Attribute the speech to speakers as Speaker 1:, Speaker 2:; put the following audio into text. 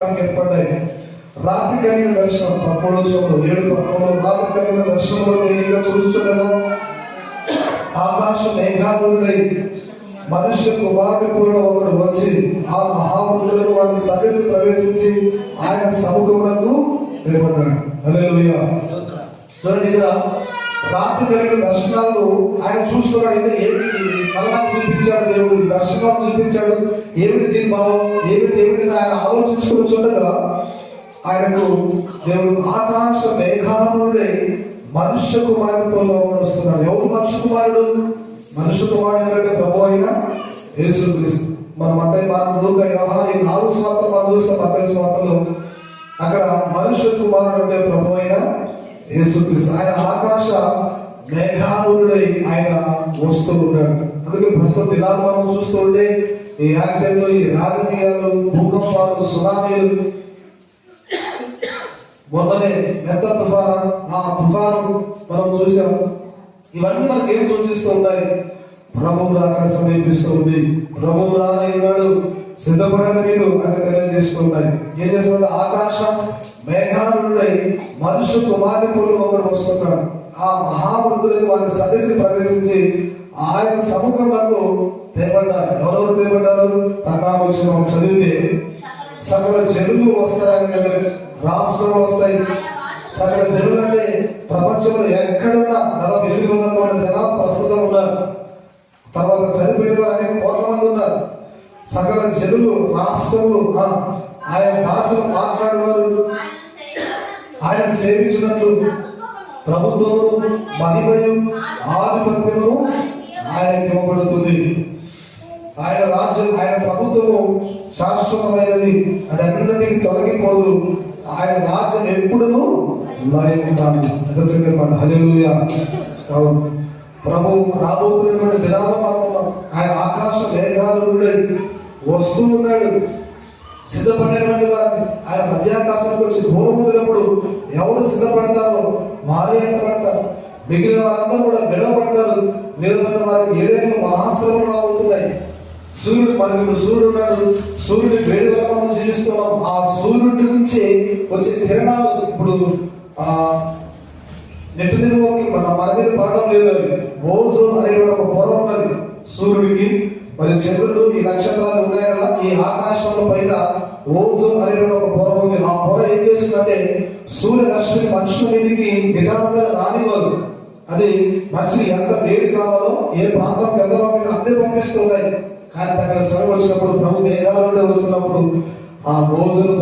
Speaker 1: ఏర్పడ్డాయి. రాత్రి కలిగిన దర్శనం 7:11 రాత్రి కలిగిన దర్శనంలో నేరుగా చూస్తుండగా ఆకాశ మేఘాలుడై మనుష్య కుమారుడి కూడా ఒకడు వచ్చి ఆ మహాపురుషులకు వారి సన్నిధిని ప్రవేశించి ఆయన సముఖమునకు ఏర్పడ్డాడు. హల్లెలూయా. చూడండి, ఇక్కడ రాత్రి కలిగిన దర్శనాలు ఆయన చూస్తున్నాడు. ఏమిటి కళ్ళకు చూపించాడు దేవుడు, దర్శనాలు చూపించాడు. ఏమిటి దీని భావం, ఏమిటి ఆయన ఆలోచించుకుంటుండగా ఆయనకు దేవుడు ఆకాశ మేఘానుడై మనుష్య కుమారుడితో వస్తున్నాడు. ఎవరు మనుష్య కుమారుడు? మనుష్య కుమారుడు ఎవరంటే ప్రభు అయిన యేసుక్రీస్తు. మన మత్తయి, మార్కు, లూకా, యోహాను ఈ 4 స్వార్థలు మనం చూస్తాం. మత్తయి స్వార్థలో అక్కడ మనుష్య కుమారుడు అంటే ప్రభు అయిన యేసుక్రీస్తు. ఆయన ఆకాశ మేఘానుడై ఆయన వస్తూ ఉన్నాడు. అందుకే ప్రస్తుత దినాలు మనం చూస్తూ ఉంటే ఈ యాక్సిడెంట్లు, ఈ రాజకీయాలు, భూకంపాలు, సునామీలు, మొన్ననే ఎంత తుఫాను మనం చూసాం. ఇవన్నీ మనకి ఏం సూచిస్తూ ఉన్నాయి? ప్రభువు రాకడ సమీపిస్తూ ఉంది. ప్రభువు రానయ్యాడు, సిద్ధపడిన మీరు అని తెలియజేస్తున్నాయి. ఏం చేస్తున్నాడు? ఆకాశం మేఘాలుడై మనుష్య కుమారుని పోలు ఒకరు వస్తున్నాడు. ఆ మహావృద్ధులకు వారి సన్నిధిని ప్రవేశించి ఆయన సముఖంలో తేబడ్డారు. ఎవరెవరు తేబడ్డారు? తగ్గామోక్షం చదివితే సకల జనులు వస్తాయని కదా, రాష్ట్రాలు వస్తాయి. సకల జనులు అంటే ప్రపంచంలో ఎక్కడున్నా 800 కోట్ల జనాలు ప్రస్తుతం ఉన్నారు. తర్వాత చనిపోయిన వారు అనేక కోట్ల మంది ఉన్నారు. సకల జనులు, రాష్ట్రములు, ఆయన భాషలు మాట్లాడేవారు ఆయన సేవించినట్లు ప్రభుత్వము, మహిమయు, ఆధిపత్యము ఆయనకి ఇవ్వబడుతుంది. ఆయన రాజ్యం, ఆయన ప్రభుత్వము శాశ్వతమైనది, అది అన్నిటికీ తొలగిపోదు. ఆయన రాజ్యం ఎప్పుడును లయముంటాది. హల్లెలూయా. ప్రభు రాబోతున్నటువంటి దినాల్లో మనం ఉన్నాం. ఆయన ఆకాశ మేఘాలుడై వస్తూ ఉన్నాడు. సిద్ధపడినటువంటి వారిని ఆయన మధ్యాకాశానికి వచ్చి దూరం వదిలినప్పుడు ఎవరు సిద్ధపడతారో వారే పడతారు. మిగిలిన వారందరూ కూడా విడవబడతారు. విడవబడిన వారికి 7 మహాశ్రమలు అవుతున్నాయి. మనకి సూర్యుడు ఉన్నాడు. సూర్యుడి వేడి వల్ల మనం జీవిస్తున్నాం. ఆ సూర్యుడి నుంచి వచ్చే కిరణాలు ఇప్పుడు నెట్టు మీద మన మీద పడడం లేదు. ఓజోన్ అనే ఒక పొర ఉన్నది సూర్యుడికి. మరి చంద్రుడు, ఈ నక్షత్రాలు ఉన్నాయి కదా, ఈ ఆకాశంలో పైన ఓజోన్ అనే ఒక పొర ఉంది. ఆ పొర ఏం చేస్తుందంటే సూర్య రశ్మిని మనుషుల మీదకి నిటారుగా రానివ్వదు. అది మనిషికి ఎంత వేడి కావాలో, ఏ ప్రాంతం ఎంత అంతే పంపిస్తున్నాయి. కానీ తగిన శ్రమ వచ్చినప్పుడు, ప్రభు మేఘాలుడే వస్తున్నప్పుడు ఆ ఓజోన్